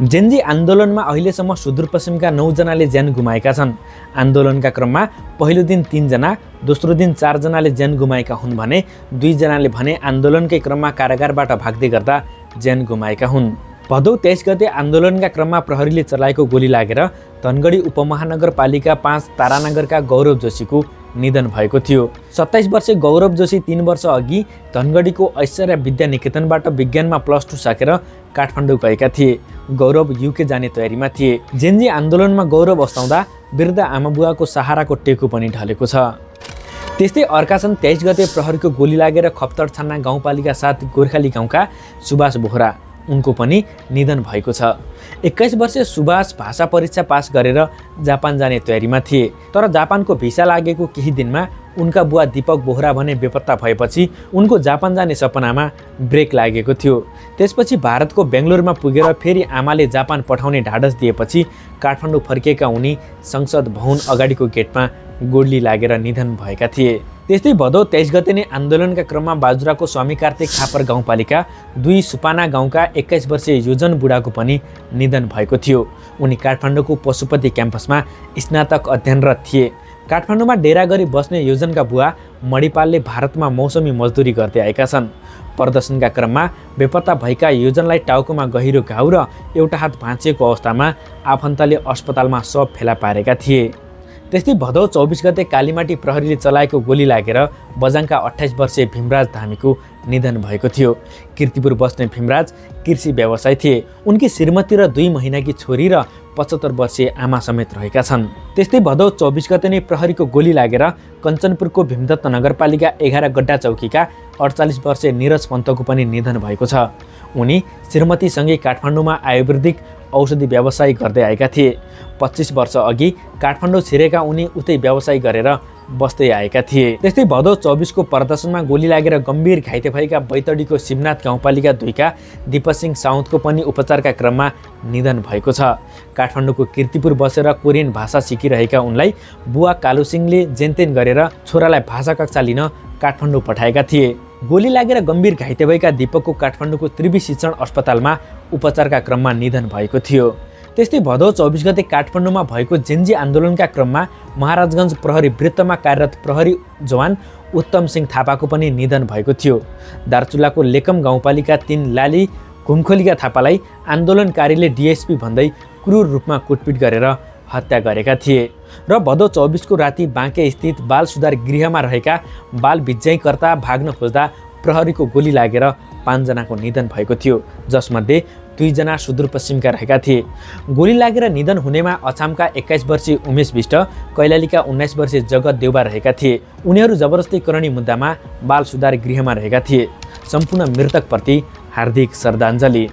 Gen Z आन्दोलनमा अहिलेसम्म सुदूरपश्चिमका 9 जनाले ज्यान गुमाएका छन्। आन्दोलनका क्रममा पहिलो दिन 3 जना, दोस्रो दिन 4 जनाले ज्यान गुमाएका हुन् भने 2 जनाले भने आन्दोलनकै क्रममा कारागारबाट भाग्दै गर्दा ज्यान गुमाएका हुन्। भदौ 23 गते आन्दोलनका क्रममा प्रहरीले चलाएको गोली लागेर धनगढी उपमहानगरपालिका 5 तारानगरका गौरव जोशीको निधन भएको थियो। 27 वर्षीय गौरव जोशी 3 वर्ष अघि धनगढीको ऐश्वर्या विद्या निकेतनबाट विज्ञानमा +2 सकेर काठमाडौँ गएका थिए। गौरव युके जाने तयारीमा थिए। जेनजी आन्दोलनमा गौरव अस्ताउँदा वृद्ध आमाबुवाको सहाराको टेको पनि ढलेको छ। त्यस्तै अर्का छन् 23 गते प्रहरीको गोली लागेर खप्तड छान्ना गाउँपालिका 7 गोर्खाली गाउँका सुभाष बोहरा, उनको पनि निधन भएको छ। 21 वर्षीय सुभाष भाषा परीक्षा पास गरेर जापान जाने तयारीमा थिए, तर जापानको भिसा लागेको केही दिनमा उनका बुवा दीपक बोहरा भने बेपत्ता भएपछि उनको जापान जाने सपनामा ब्रेक लागेको थियो। त्यसपछि भारतको बेङ्गलोरमा पुगेर फेरि आमाले जापान पठाउने ढाडस दिएपछि काठमाडौँ फर्किएका उनी संसद भवन अगाडिको गेटमा गोली लागेर निधन भएका थिए। त्यस्तै भदौ 23 गते नै आन्दोलनका क्रममा बाजुराको स्वामी कार्तिक खापर गाउँपालिका 2 सुपाना गाउँका 21 वर्षीय योजन बुढाको पनि निधन भएको थियो। उनी काठमाडौँको पशुपति क्याम्पसमा स्नातक अध्ययनरत थिए। काठमाडौँमा डेरा गरी बस्ने योजनका बुवा मणिपालले भारतमा मौसमी मजदुरी गर्दै आएका छन्। प्रदर्शनका क्रममा बेपत्ता भएका योजनलाई टाउकोमा गहिरो घाउ र एउटा हात भाँचिएको अवस्थामा आफन्तले अस्पतालमा शव फेला पारेका थिए। त्यस्तै भदौ 24 गते कालीमाटी प्रहरीले चलाएको गोली लागेर बझाङका 28 वर्षीय भीमराज धामीको निधन भएको थियो। कीर्तिपुर बस्ने भीमराज कृषि व्यवसायी थिए। उनकी श्रीमती र 2 महिनाकी छोरी र 75 वर्षीय आमा समेत रहेका छन्। त्यस्तै भदौ 24 गते नै प्रहरीको गोली लागेर कञ्चनपुरको भीमदत्त नगरपालिका 11 गड्डा चौकीका 48 वर्षीय निरज पन्तको पनि निधन भएको छ। उनी श्रीमतीसँगै काठमाडौँमा आयुर्वेदिक औषधि व्यवसाय गर्दै आएका थिए। 25 वर्ष अघि काठमाडौँ छिरेका उनी उतै व्यवसाय गरेर बस्दै आएका थिए। त्यस्तै भदौ 24 को प्रदर्शनमा गोली लागेर गम्भीर घाइते भएका बैतडीको शिवनाथ गाउँपालिका 2 का दीपसिंह साउदको पनि उपचारका क्रममा निधन भएको छ। काठमाडौँको कीर्तिपुर बसेर कोरियन भाषा सिकिरहेका उनलाई बुवा कालु सिंहले जेनतेन गरेर छोरालाई भाषा कक्षा लिन काठमाडौँ पठाएका थिए। गोली लागेर गम्भीर घाइते भएका दीपकको काठमाडौँको त्रिवी शिक्षण अस्पतालमा उपचारका क्रममा निधन भएको थियो। त्यस्तै भदौ 24 गते काठमाडौँमा भएको जेनजी आन्दोलनका क्रममा महाराजगञ्ज प्रहरी वृत्तमा कार्यरत प्रहरी जवान उत्तम सिंह थापाको पनि निधन भएको थियो। दार्चुलाको लेकम गाउँपालिका 3 लाली घुमखोलीका थापालाई आन्दोलनकारीले डिएसपी भन्दै क्रूर रूपमा कुटपिट गरेर हत्या गरेका थिए। र भदौ 24 को राति बाँके स्थित बाल सुधार गृहमा रहेका बाल भिज्याइकर्ता भाग्न खोज्दा प्रहरीको गोली लागेर 5 जनाको निधन भएको थियो, जसमध्ये 2 जना सुदूरपश्चिमका रहेका थिए। गोली लागेर निधन हुनेमा अछामका 21 वर्षीय उमेश विष्ट, कैलालीका 19 वर्षीय जगत देउबा रहेका थिए। उनीहरू जबरजस्तीकरणी मुद्दामा बाल सुधार गृहमा रहेका थिए। सम्पूर्ण मृतकप्रति हार्दिक श्रद्धाञ्जली।